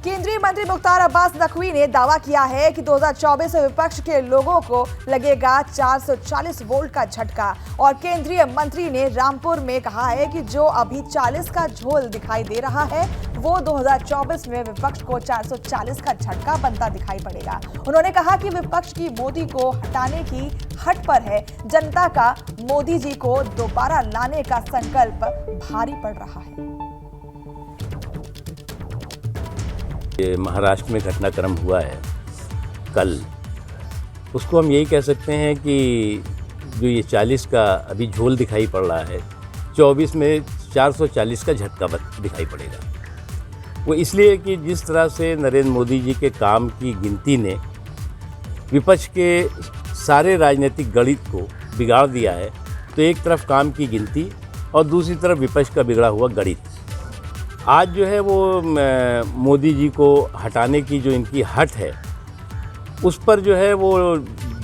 केंद्रीय मंत्री मुख्तार अब्बास नकवी ने दावा किया है कि 2024 में विपक्ष के लोगों को लगेगा 440 वोल्ट का झटका और केंद्रीय मंत्री ने रामपुर में कहा है कि जो अभी 40 का झोल दिखाई दे रहा है वो 2024 में विपक्ष को 440 का झटका बनता दिखाई पड़ेगा। उन्होंने कहा कि विपक्ष की मोदी को हटाने की हट पर है, जनता का मोदी जी को दोबारा लाने का संकल्प भारी पड़ रहा है। ये महाराष्ट्र में घटनाक्रम हुआ है कल, उसको हम यही कह सकते हैं कि जो ये 40 का अभी झोल दिखाई पड़ रहा है, 24 में 440 का झटका दिखाई पड़ेगा। वो इसलिए कि जिस तरह से नरेंद्र मोदी जी के काम की गिनती ने विपक्ष के सारे राजनीतिक गणित को बिगाड़ दिया है, तो एक तरफ काम की गिनती और दूसरी तरफ विपक्ष का बिगड़ा हुआ गणित। आज जो है वो मोदी जी को हटाने की जो इनकी हट है, उस पर जो है वो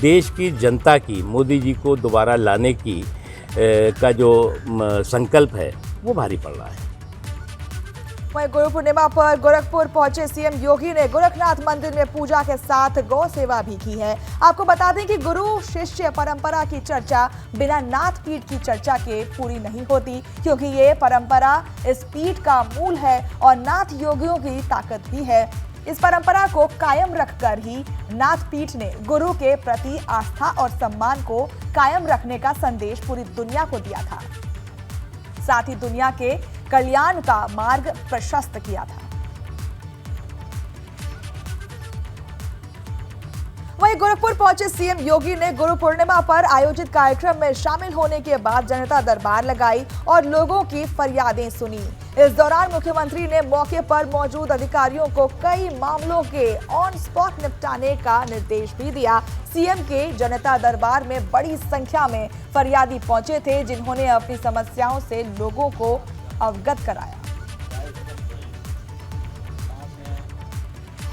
देश की जनता की मोदी जी को दोबारा लाने की का जो संकल्प है वो भारी पड़ रहा है। वहीं गुरु पूर्णिमा पर गोरखपुर पहुंचे सीएम योगी ने गोरखनाथ मंदिर में पूजा के साथ गौ सेवा भी की है। आपको बता दें कि गुरु शिष्य परंपरा की चर्चा बिना नाथ पीठ की चर्चा के पूरी नहीं होती, क्योंकि ये परंपरा इस पीठ का मूल है और नाथ योगियों की ताकत भी है। इस परंपरा को कायम रखकर ही नाथ पीठ ने गुरु के प्रति आस्था और सम्मान को कायम रखने का संदेश पूरी दुनिया को दिया था, साथ ही दुनिया के कल्याण का मार्ग प्रशस्त किया था। वहीं गोरखपुर पहुंचे सीएम योगी ने गुरु पूर्णिमा पर आयोजित कार्यक्रम में शामिल होने के बाद जनता दरबार लगाई और लोगों की फरियादें सुनी। इस दौरान मुख्यमंत्री ने मौके पर मौजूद अधिकारियों को कई मामलों के ऑन स्पॉट निपटाने का निर्देश भी दिया। सीएम के जनता दरबार में बड़ी संख्या में फरियादी पहुंचे थे, जिन्होंने अपनी समस्याओं से लोगों को अवगत कराया।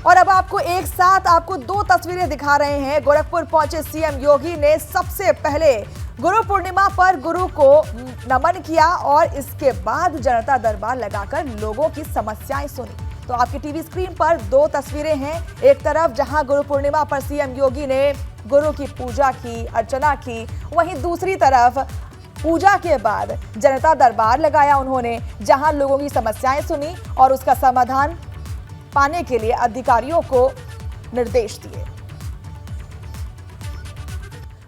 और अब आपको एक साथ दो तस्वीरें दिखा रहे हैं। गोरखपुर पहुंचे सीएम योगी ने सबसे पहले गुरु पूर्णिमा पर गुरु को नमन किया और इसके बाद जनता दरबार लगाकर लोगों की समस्याएं सुनी। तो आपकी टीवी स्क्रीन पर दो तस्वीरें हैं। एक तरफ जहां गुरु पूर्णिमा पर सीएम योगी ने गुरु की पूजा की, अर्चना की, वहीं दूसरी तरफ पूजा के बाद जनता दरबार लगाया उन्होंने, जहां लोगों की समस्याएं सुनी और उसका समाधान पाने के लिए अधिकारियों को निर्देश दिए।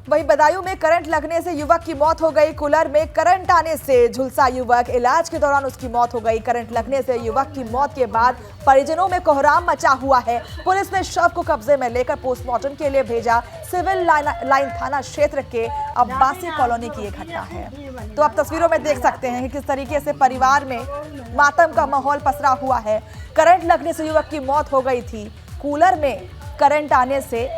वहीं बदायूं में करंट लगने से युवक की मौत हो गई। कूलर में करंट आने से झुलसा युवक, इलाज के दौरान उसकी मौत हो गई। करंट लगने से युवक की मौत के बाद परिजनों में कोहराम मचा हुआ है। पुलिस ने शव को कब्जे में लेकर पोस्टमार्टम के लिए भेजा। सिविल लाइन थाना क्षेत्र के अब्बासी कॉलोनी की ये घटना है। तो आप तस्वीरों में देख सकते हैं कि किस तरीके से परिवार में मातम का माहौल पसरा हुआ है। करंट लगने से युवक की मौत हो गई थी। कूलर में करंट आने से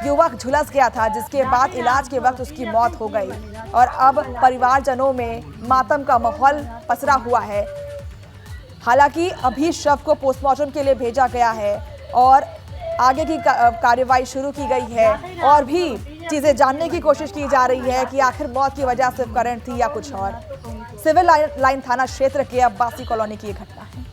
युवक झुलस गया था, जिसके बाद इलाज के वक्त उसकी मौत हो गई और अब परिवारजनों में मातम का माहौल पसरा हुआ है। हालांकि अभी शव को पोस्टमार्टम के लिए भेजा गया है और आगे की कार्रवाई शुरू की गई है और भी चीजें जानने की कोशिश की जा रही है कि आखिर मौत की वजह सिर्फ करंट थी या कुछ और। सिविल लाइन थाना क्षेत्र के अब्बासी कॉलोनी की घटना है,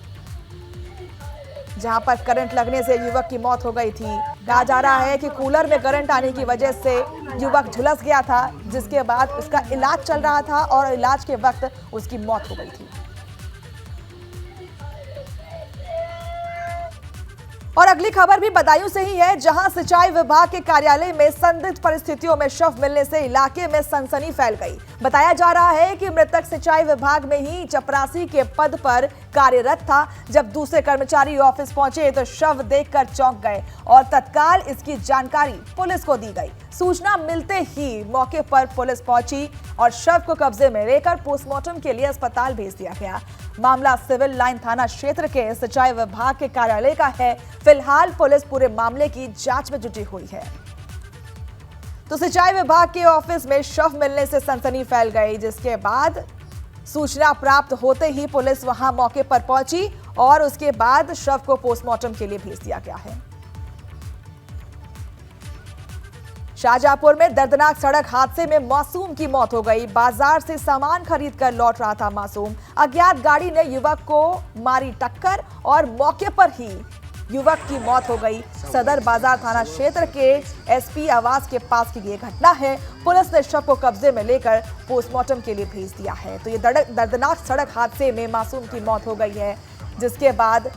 जहां पर करंट लगने से युवक की मौत हो गई थी। कहा जा रहा है कि कूलर में करंट आने की वजह से युवक झुलस गया था, जिसके बाद उसका इलाज चल रहा था और इलाज के वक्त उसकी मौत हो गई थी। और अगली खबर भी बदायूं से ही है, जहां सिंचाई विभाग के कार्यालय में संदिग्ध परिस्थितियों में शव मिलने से इलाके में सनसनी फैल गई। बताया जा रहा है कि मृतक सिंचाई विभाग में ही चपरासी के पद पर कार्यरत था। जब दूसरे कर्मचारी ऑफिस पहुंचे तो शव देखकर चौंक गए और तत्काल इसकी जानकारी पुलिस को दी गई। सूचना मिलते ही मौके पर पुलिस पहुंची और शव को कब्जे में लेकर पोस्टमार्टम के लिए अस्पताल भेज दिया गया। मामला सिविल लाइन थाना क्षेत्र के सिंचाई विभाग के कार्यालय का है। फिलहाल पुलिस पूरे मामले की जांच में जुटी हुई है। तो सिंचाई विभाग के ऑफिस में शव मिलने से सनसनी फैल गई, जिसके बाद सूचना प्राप्त होते ही पुलिस वहां मौके पर पहुंची और उसके बाद शव को पोस्टमार्टम के लिए भेज दिया गया है। शाहजहांपुर में दर्दनाक सड़क हादसे में मासूम की मौत हो गई। बाजार से सामान खरीदकर लौट रहा था मासूम। अज्ञात गाड़ी ने युवक को मारी टक्कर और मौके पर ही युवक की मौत हो गई। सदर बाजार थाना क्षेत्र के एसपी आवास के पास की ये घटना है। पुलिस ने शव को कब्जे में लेकर पोस्टमार्टम के लिए भेज दिया है। तो ये दर्दनाक सड़क हादसे में मासूम की मौत हो गई है, जिसके बाद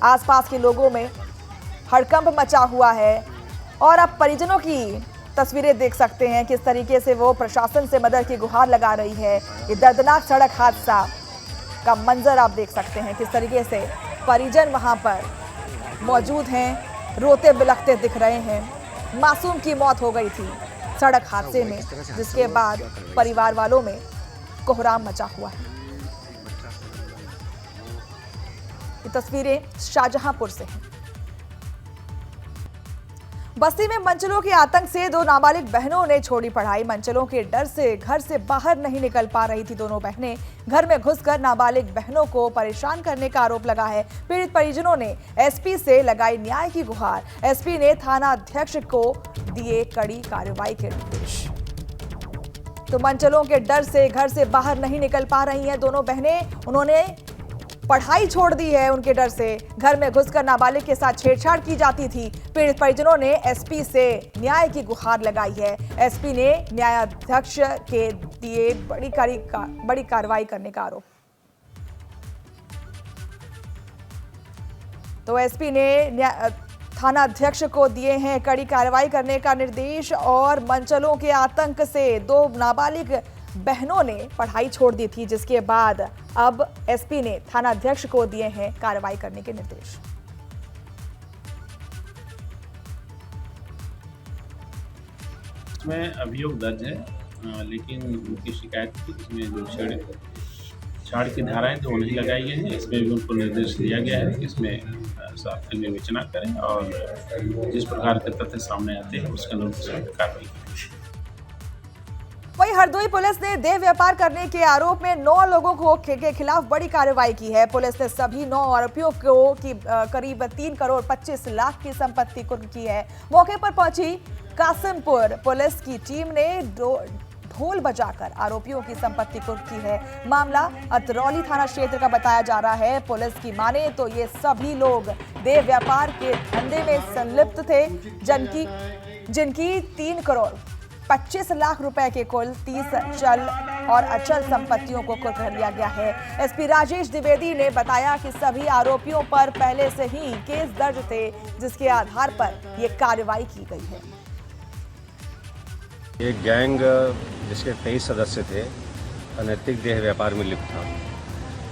आसपास के लोगों में हड़कंप मचा हुआ है। और अब परिजनों की तस्वीरें देख सकते हैं किस तरीके से वो प्रशासन से मदद की गुहार लगा रही है। ये दर्दनाक सड़क हादसा का मंजर आप देख सकते हैं, किस तरीके से परिजन वहां पर मौजूद हैं, रोते बिलखते दिख रहे हैं। मासूम की मौत हो गई थी सड़क हादसे में, जिसके बाद परिवार वालों में कोहराम मचा हुआ है। ये तस्वीरें शाहजहांपुर से हैं। बस्ती में मनचलों के आतंक से दो नाबालिग बहनों ने छोड़ी पढ़ाई। मनचलों के डर से घर से बाहर नहीं निकल पा रही थी दोनों बहनें। घर में घुसकर नाबालिग बहनों को परेशान करने का आरोप लगा है। पीड़ित परिजनों ने एसपी से लगाई न्याय की गुहार। एसपी ने थाना अध्यक्ष को दिए कड़ी कार्रवाई के निर्देश। तो मनचलों के डर से घर से बाहर नहीं निकल पा रही हैं दोनों बहनें। उन्होंने पढ़ाई छोड़ दी है उनके डर से। घर में घुसकर नाबालिग के साथ छेड़छाड़ की जाती थी। पीड़ित परिजनों ने एसपी से न्याय की गुहार लगाई है। एसपी ने न्यायाध्यक्ष के दिए बड़ी कार्रवाई करने का आरोप। तो एसपी ने थाना अध्यक्ष को दिए हैं कड़ी कार्रवाई करने का निर्देश। और मनचलों के आतंक से दो नाबालिग बहनों ने पढ़ाई छोड़ दी थी, जिसके बाद अब एसपी ने थाना अध्यक्ष को दिए हैं कार्रवाई करने के निर्देश। इसमें अभियोग दर्ज है, लेकिन उनकी शिकायत थी इसमें जो छाड़ की धाराएं तो नहीं लगाई गई हैं। इसमें भी उनको निर्देश दिया गया है कि इसमें साथ में विवेचना करें और जिस प्रकार के तथ्य सामने आते हैं उसके अनुसार कार्रवाई करें। वहीं हरदोई पुलिस ने देह व्यापार करने के आरोप में 9 लोगों के खिलाफ बड़ी कार्रवाई की है। पुलिस ने सभी 9 आरोपियों को करीब 3 करोड़ 25 लाख की संपत्ति कुर्क की है। मौके पर पहुंची कासिमपुर पुलिस की टीम ने ढोल बजाकर आरोपियों की संपत्ति कुर्क की है। मामला अतरौली थाना क्षेत्र का बताया जा रहा है। पुलिस की माने तो ये सभी लोग देह व्यापार के धंधे में संलिप्त थे, जिनकी 3 करोड़ 25 लाख रुपए के कुल 30 चल और अचल संपत्तियों को कुर्क कर लिया गया है। एसपी राजेश द्विवेदी ने बताया कि सभी आरोपियों पर पहले से ही केस दर्ज थे, जिसके आधार पर यह कार्रवाई की गई है। ये गैंग जिसके 23 सदस्य थे, अनैतिक देह व्यापार में लिप्त था,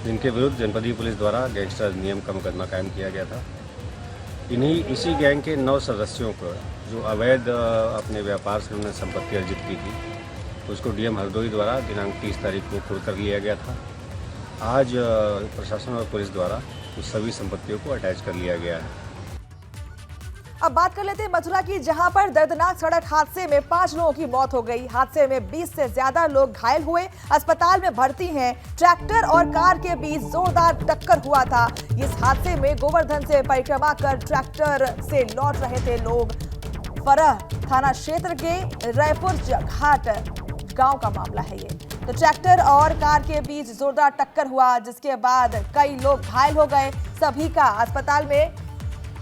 जिनके विरुद्ध जनपदीय पुलिस द्वारा गैंगस्टर अधिनियम का मुकदमा कायम किया गया था। इसी गैंग के 9 सदस्यों को जो अवैध अपने व्यापार से उन्होंने संपत्ति अर्जित की थी, उसको डीएम हरदोई द्वारा दिनांक 30 तारीख को कुर्क कर लिया गया था। आज प्रशासन और पुलिस द्वारा उस सभी संपत्तियों को अटैच कर लिया गया है। अब बात कर लेते हैं मथुरा की, जहां पर दर्दनाक सड़क हादसे में 5 लोगों की मौत हो गई। हादसे में 20 से ज्यादा लोग घायल हुए, अस्पताल में भर्ती हैं। ट्रैक्टर और कार के बीच जोरदार टक्कर हुआ था। इस हादसे में गोवर्धन से परिक्रमा कर ट्रैक्टर से लौट रहे थे लोग। फरह थाना क्षेत्र के रायपुर घाट गांव का मामला है ये। तो ट्रैक्टर और कार के बीच जोरदार टक्कर हुआ, जिसके बाद कई लोग घायल हो गए। सभी का अस्पताल में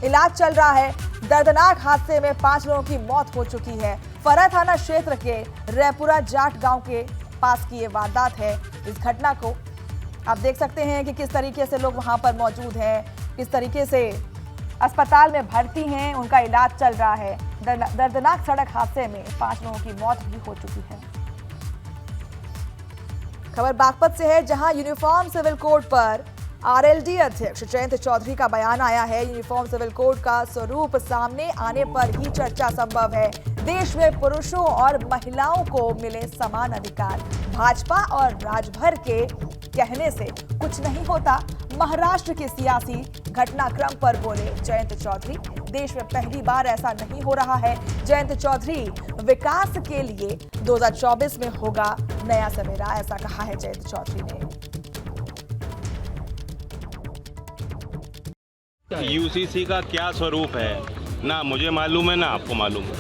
इलाज चल रहा है। दर्दनाक हादसे में 5 लोगों की मौत हो चुकी है। फरह थाना क्षेत्र के रैपुरा जाट गांव के पास की ये वारदात है। इस घटना को आप देख सकते हैं कि किस तरीके से लोग वहां पर मौजूद हैं, किस तरीके से अस्पताल में भर्ती हैं, उनका इलाज चल रहा है। दर्दनाक सड़क हादसे में 5 लोगों की मौत भी हो चुकी है। खबर बागपत से है, जहां यूनिफॉर्म सिविल कोड पर आरएलडी अध्यक्ष जयंत चौधरी का बयान आया है। यूनिफॉर्म सिविल कोड का स्वरूप सामने आने पर ही चर्चा संभव है। देश में पुरुषों और महिलाओं को मिले समान अधिकार। भाजपा और राजभर के कहने से कुछ नहीं होता। महाराष्ट्र के सियासी घटनाक्रम पर बोले जयंत चौधरी, देश में पहली बार ऐसा नहीं हो रहा है। जयंत चौधरी, विकास के लिए 2024 में होगा नया सवेरा, ऐसा कहा है जयंत चौधरी ने। यूसीसी का क्या स्वरूप है ना मुझे मालूम है ना आपको मालूम है,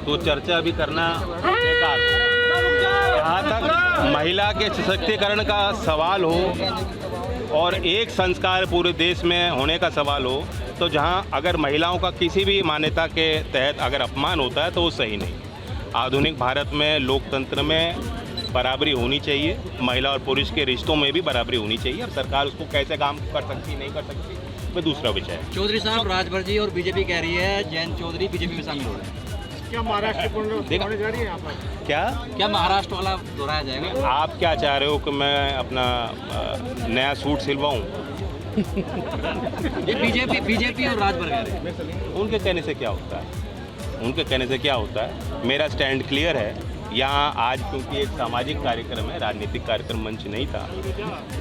तो चर्चा भी करना बेकार है। जहाँ तक महिला के सशक्तिकरण का सवाल हो और एक संस्कार पूरे देश में होने का सवाल हो तो जहाँ अगर महिलाओं का किसी भी मान्यता के तहत अगर अपमान होता है तो वो सही नहीं। आधुनिक भारत में लोकतंत्र में बराबरी होनी चाहिए, महिला और पुरुष के रिश्तों में भी बराबरी होनी चाहिए। अब सरकार उसको कैसे काम कर सकती नहीं कर सकती वो दूसरा विषय है। चौधरी साहब, राजभर जी और बीजेपी कह रही है जयंत चौधरी बीजेपी में शामिल हो रहे हैं। क्या महाराष्ट्र पुनर्वास जा रही है यहाँ पर? क्या महाराष्ट्र वाला दोहराया जाएगा? आप क्या चाह रहे हो कि मैं अपना नया सूट सिलवाऊं? ये बीजेपी और राजभर कह रहे हैं। उनके कहने से क्या होता है? उनके कहने से क्या होता है? मेरा स्टैंड क्लियर है। यहाँ आज क्योंकि एक सामाजिक कार्यक्रम है, राजनीतिक कार्यक्रम मंच नहीं था,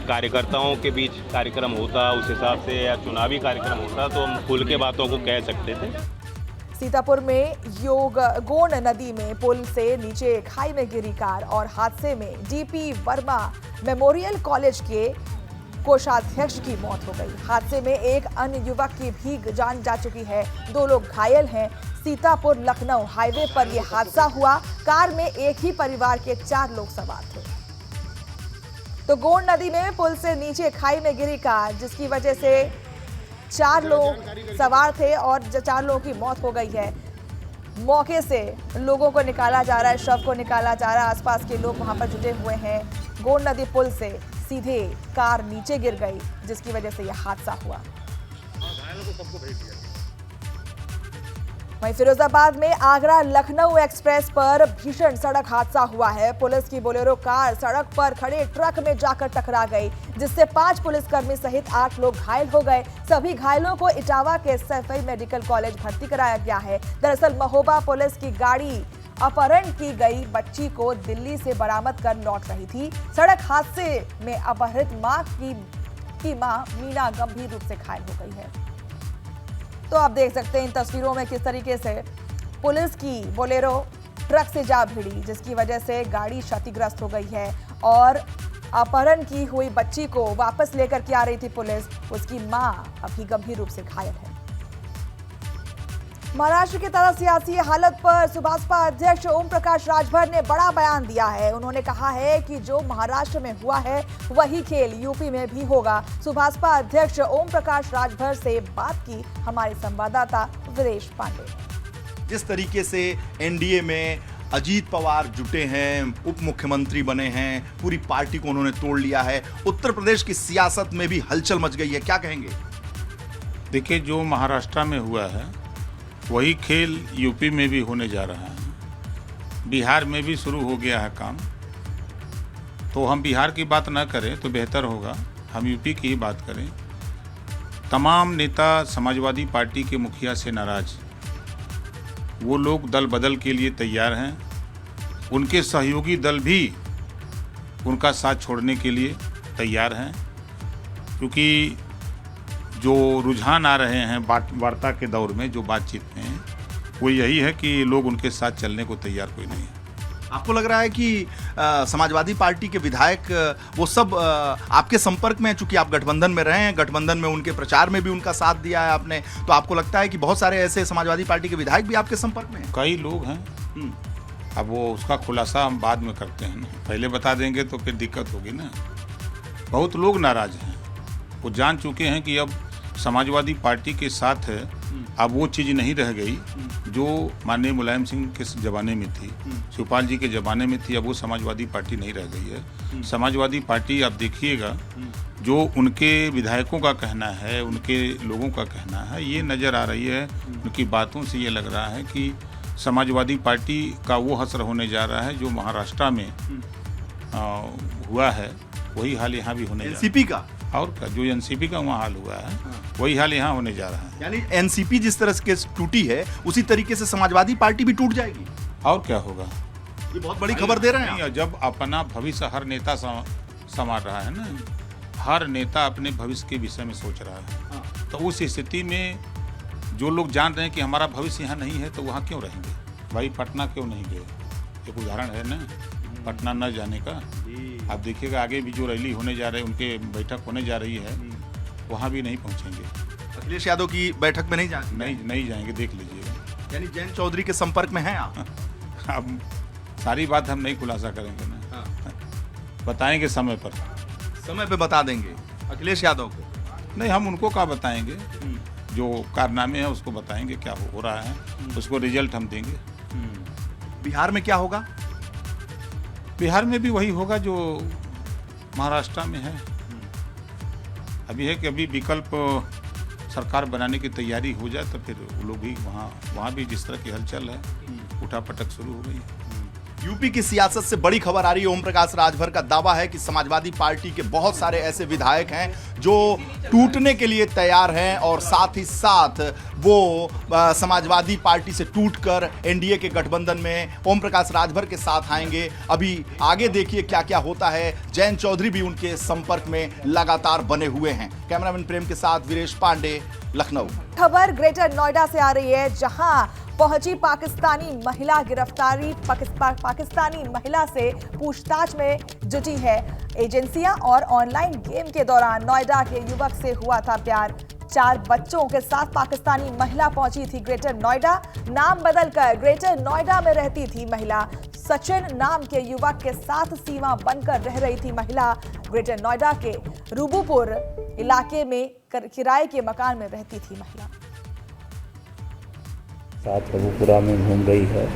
कार्यकर्ताओं के बीच कार्यक्रम होता उस हिसाब से या चुनावी कार्यक्रम होता तो हम खुल के बातों को कह सकते थे। सीतापुर में गोंड नदी में पुल से नीचे खाई में गिरी कार और हादसे में डीपी वर्मा मेमोरियल कॉलेज के कोषाध्यक्ष की मौत हो गई। हादसे में एक अन्य युवक की भी जान जा चुकी है, 2 लोग घायल हैं। सीतापुर लखनऊ हाईवे पर यह हादसा हुआ। कार में एक ही परिवार के 4 लोग सवार थे। तो गोंड नदी में पुल से नीचे खाई में गिरी कार, जिसकी वजह से 4 लोग सवार थे और 4 लोगों की मौत हो गई है। मौके से लोगों को निकाला जा रहा है, शव को निकाला जा रहा है। आसपास के लोग वहां पर जुटे हुए हैं। गोंड नदी पुल से सीधे कार नीचे गिर गई, जिसकी वजह से यह हादसा हुआ। वहीं फिरोजाबाद में आगरा लखनऊ एक्सप्रेस पर भीषण सड़क हादसा हुआ है। पुलिस की बोलेरो कार सड़क पर खड़े ट्रक में जाकर टकरा गई, जिससे 5 पुलिसकर्मी सहित 8 लोग घायल हो गए। सभी घायलों को इटावा के सैफई मेडिकल कॉलेज भर्ती कराया गया है। दरअसल महोबा पुलिस की गाड़ी अपहरण की गई बच्ची को दिल्ली से बरामद कर लौट रही थी। सड़क हादसे में अपहृत मां की मां मीना गंभीर रूप से घायल हो गई है। तो आप देख सकते हैं इन तस्वीरों में किस तरीके से पुलिस की बोलेरो ट्रक से जा भिड़ी, जिसकी वजह से गाड़ी क्षतिग्रस्त हो गई है और अपहरण की हुई बच्ची को वापस लेकर के आ रही थी पुलिस। उसकी मां अभी गंभीर रूप से घायल है। महाराष्ट्र की तरह सियासी हालत पर सुभाषपा अध्यक्ष ओम प्रकाश राजभर ने बड़ा बयान दिया है। उन्होंने कहा है कि जो महाराष्ट्र में हुआ है वही खेल यूपी में भी होगा। सुभाषपा अध्यक्ष ओम प्रकाश राजभर से बात की हमारे संवाददाता विदेश पांडे। जिस तरीके से एनडीए में अजीत पवार जुटे हैं, उप मुख्यमंत्री बने हैं, पूरी पार्टी को उन्होंने तोड़ लिया है, उत्तर प्रदेश की सियासत में भी हलचल मच गई है, क्या कहेंगे? देखिए, जो महाराष्ट्र में हुआ है वही खेल यूपी में भी होने जा रहा है। बिहार में भी शुरू हो गया है काम। तो हम बिहार की बात ना करें तो बेहतर होगा, हम यूपी की ही बात करें। तमाम नेता समाजवादी पार्टी के मुखिया से नाराज, वो लोग दल बदल के लिए तैयार हैं। उनके सहयोगी दल भी उनका साथ छोड़ने के लिए तैयार हैं, क्योंकि जो रुझान आ रहे हैं वार्ता के दौर में, जो बातचीत में, वो यही है कि लोग उनके साथ चलने को तैयार कोई नहीं है। आपको लग रहा है कि समाजवादी पार्टी के विधायक वो सब आपके संपर्क में हैं? चूंकि आप गठबंधन में रहे हैं, गठबंधन में उनके प्रचार में भी उनका साथ दिया है आपने, तो आपको लगता है कि बहुत सारे ऐसे समाजवादी पार्टी के विधायक भी आपके संपर्क में हैं? कई लोग हैं। अब वो उसका खुलासा हम बाद में करते हैं ना, पहले बता देंगे तो फिर दिक्कत होगी ना। बहुत लोग नाराज हैं, वो जान चुके हैं कि अब समाजवादी पार्टी के साथ अब वो चीज़ नहीं रह गई जो माननीय मुलायम सिंह के ज़माने में थी, शिवपाल जी के ज़माने में थी। अब वो समाजवादी पार्टी नहीं रह गई है। समाजवादी पार्टी आप देखिएगा, जो उनके विधायकों का कहना है, उनके लोगों का कहना है, ये नज़र आ रही है, उनकी बातों से ये लग रहा है कि समाजवादी पार्टी का वो हसर होने जा रहा है जो महाराष्ट्र में हुआ है, वही हाल यहाँ भी होने एनसीपी का, और क्या, जो एनसीपी का वहाँ हाल हुआ है वही हाल यहाँ होने जा रहा है। यानी एनसीपी जिस तरह से टूटी है उसी तरीके से समाजवादी पार्टी भी टूट जाएगी। और क्या होगा, ये बहुत बड़ी खबर दे रहे हैं। जब अपना भविष्य हर नेता संवार रहा है ना, हर नेता अपने भविष्य के विषय में सोच रहा है, तो उस स्थिति में जो लोग जान रहे हैं कि हमारा भविष्य यहाँ नहीं है तो वहाँ क्यों रहेंगे? भाई पटना क्यों नहीं गए? एक उदाहरण है ना, पटना न जाने का। आप देखिएगा आगे भी जो रैली होने जा रहे हैं, उनके बैठक होने जा रही है, वहाँ भी नहीं पहुँचेंगे। अखिलेश यादव की बैठक में नहीं जाएंगे, देख लीजिएगा। यानी जयंत चौधरी के संपर्क में हैं आप? अब सारी बात हम नहीं खुलासा करेंगे ना, बताएंगे समय पे बता देंगे। अखिलेश यादव को? नहीं, हम उनको क्या बताएंगे, जो कारनामे हैं उसको बताएंगे क्या हो रहा है, उसको रिजल्ट हम देंगे। बिहार में क्या होगा? बिहार में भी वही होगा जो महाराष्ट्र में है। अभी है कि अभी विकल्प सरकार बनाने की तैयारी हो जाए तो फिर वो लोग भी वहाँ भी जिस तरह की हलचल है, उठापटक शुरू हो गई है। यूपी की सियासत से बड़ी खबर आ रही है। ओम प्रकाश राजभर का दावा है कि समाजवादी पार्टी के बहुत सारे ऐसे विधायक हैं जो टूटने के लिए तैयार हैं और साथ ही साथ वो समाजवादी पार्टी से टूटकर एनडीए के गठबंधन में ओम प्रकाश राजभर के साथ आएंगे। अभी आगे देखिए क्या क्या होता है। जयंत चौधरी भी उनके संपर्क में लगातार बने हुए हैं। कैमरामैन प्रेम के साथ वीरेश पांडे, लखनऊ। खबर ग्रेटर नोएडा से आ रही है, जहां पहुंची पाकिस्तानी महिला गिरफ्तारी। पाकिस्तानी महिला से पूछताछ में जुटी है एजेंसियां और ऑनलाइन गेम के दौरान नोएडा के युवक से हुआ था प्यार। 4 बच्चों के साथ पाकिस्तानी महिला पहुंची थी ग्रेटर नोएडा। नाम बदलकर ग्रेटर नोएडा में रहती थी महिला। सचिन नाम के युवक के साथ सीमा बनकर रह रही थी महिला। ग्रेटर नोएडा के रूबूपुर इलाके में किराए के मकान में रहती थी महिला। साथ रघुपुरा में घूम रही है।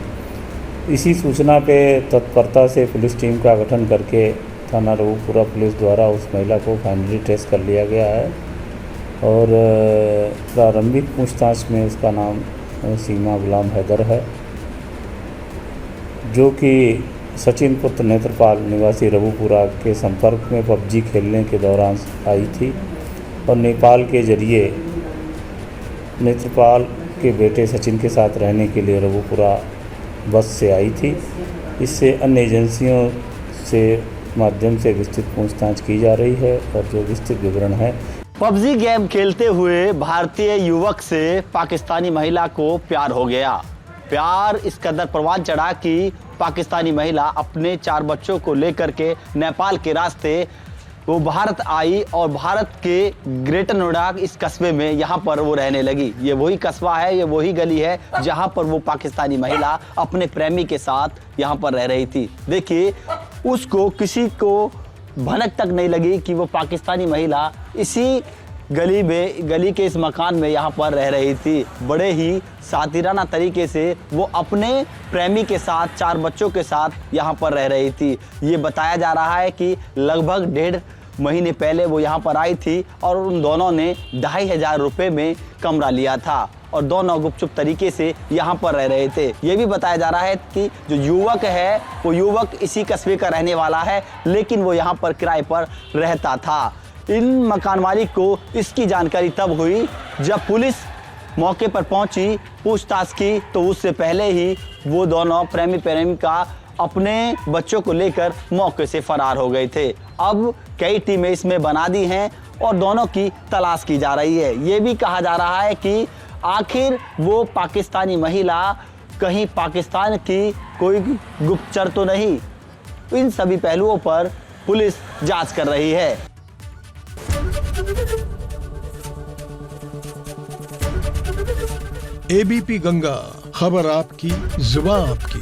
इसी सूचना पे तत्परता से पुलिस टीम का गठन करके थाना रघुपुरा पुलिस द्वारा उस महिला को फाइनली ट्रेस कर लिया गया है और प्रारंभिक पूछताछ में उसका नाम सीमा गुलाम हैदर है, जो कि सचिन पुत्र नेत्रपाल निवासी रघुपुरा के संपर्क में पबजी खेलने के दौरान आई थी और नेपाल के जरिए नेत्रपाल के बेटे सचिन के साथ रहने के लिए रघुपुरा बस से आई थी। इससे अन्य एजेंसियों से माध्यम से विस्तृत पूछताछ की जा रही है और जो विस्तृत विवरण है। पबजी गेम खेलते हुए भारतीय युवक से पाकिस्तानी महिला को प्यार हो गया। प्यार इस कदर परवान चढ़ा कि पाकिस्तानी महिला अपने 4 बच्चों को लेकर के नेपाल के रास्ते वो भारत आई और भारत के ग्रेटर नोएडा इस कस्बे में यहाँ पर वो रहने लगी। ये वही कस्बा है, ये वही गली है जहाँ पर वो पाकिस्तानी महिला अपने प्रेमी के साथ यहाँ पर रह रही थी। देखिए, उसको किसी को भनक तक नहीं लगी कि वो पाकिस्तानी महिला इसी गली के इस मकान में यहाँ पर रह रही थी। बड़े ही सातिराना तरीके से वो अपने प्रेमी के साथ 4 बच्चों के साथ यहाँ पर रह रही थी। ये बताया जा रहा है कि लगभग 1.5 महीने पहले वो यहाँ पर आई थी और उन दोनों ने 2500 रुपये में कमरा लिया था और दोनों गुपचुप तरीके से यहाँ पर रह रहे थे। ये भी बताया जा रहा है कि जो युवक है वो युवक इसी कस्बे का रहने वाला है, लेकिन वो यहाँ पर किराए पर रहता था। इन मकान मालिक को इसकी जानकारी तब हुई जब पुलिस मौके पर पहुंची, पूछताछ की, तो उससे पहले ही वो दोनों प्रेमी प्रेमिका अपने बच्चों को लेकर मौके से फरार हो गए थे। अब कई टीमें इसमें बना दी हैं और दोनों की तलाश की जा रही है। ये भी कहा जा रहा है कि आखिर वो पाकिस्तानी महिला कहीं पाकिस्तान की कोई गुप्तचर तो नहीं। इन सभी पहलुओं पर पुलिस जांच कर रही है। एबीपी गंगा, खबर आपकी, जुबान आपकी।